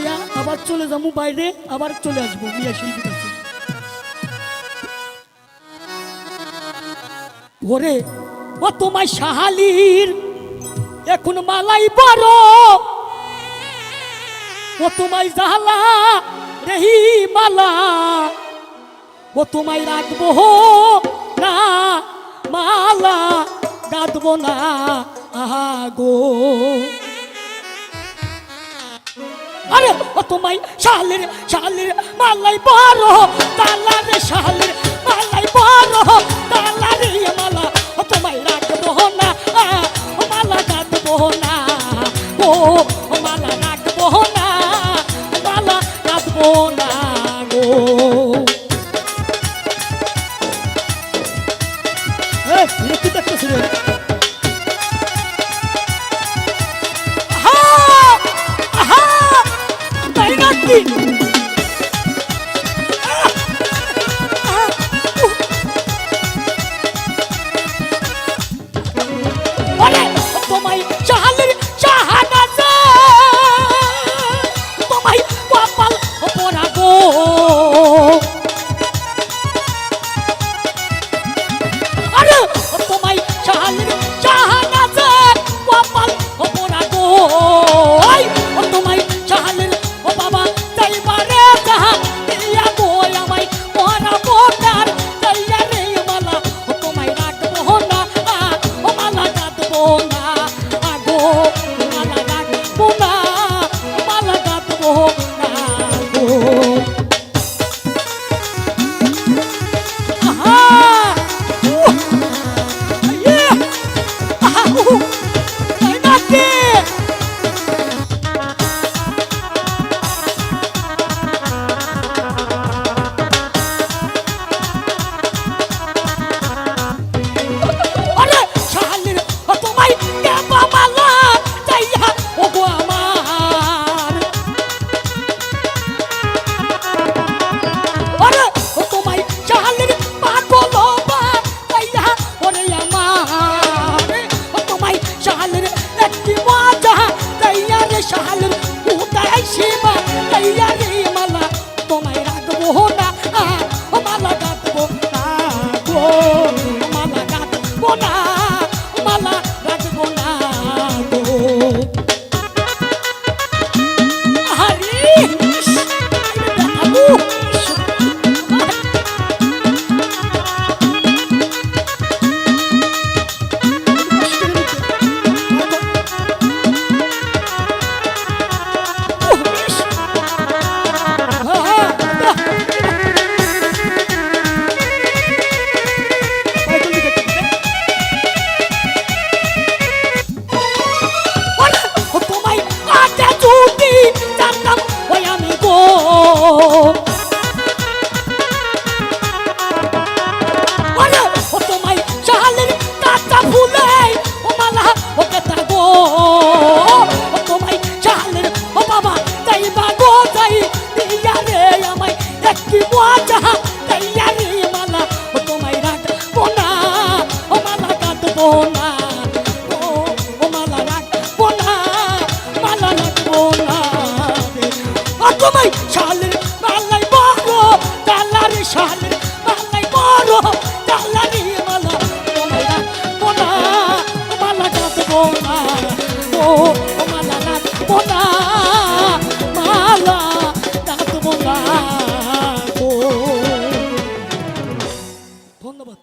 কয়া আবার চলে যাবো বাইরে, আবার চলে আসবো মিয়া শিল্পীর কাছে। ওরে ও তোমার শাহালির এখন মালাই বড়, ও তোমায় জালা রেহি মালা, ও তোমায় রাখবো না মালা, গাঁদবো না আগো। আরে ও তোমায় শাহালির শাহালির মালাই বড়, তালা রে শাহালির মালাই বড়, তালা রে মালা, ও তোমায় রাখবো না মালা, গাঁদবো না ও মালা, রাখবো না মালা, গাঁদবো না গো। কি দেখতেছি রে? তাই নাকি? তোমায় চাহালের চাহানা যা, তোমায় কপাল পোড়া গো। আরে তোমায় চাহালের চাহানা যা, কপাল পোড়া গো। তোমায় চাহালের ও বাবা যাইবারে যাহা দিয়া গো, আমায় পোড়া পোটার যাইয়া রে মালা, তোমায় রাখবো না ও মালা, গাঁদবো না আগো, মালা রাখবো না মালা, গাঁদবো না গো। আহা তাই নাকি? শাহালের উদাই সীমা তাইয়া রে মালা, তোমায় রাখবো না ও মালা, গাঁদবো না গো, মালা গাঁদবো না মালা, রাখবো না গো। আরে তোমায় শাহালের মালাই বড়, তালা রে শাহালের মালাই বড়, তালা রে মালা, তোমায় রাখবো না মালা, গাঁদবো না ও মালা, রাখবো না মালা, গাঁদবো না গো। ধন্যবাদ।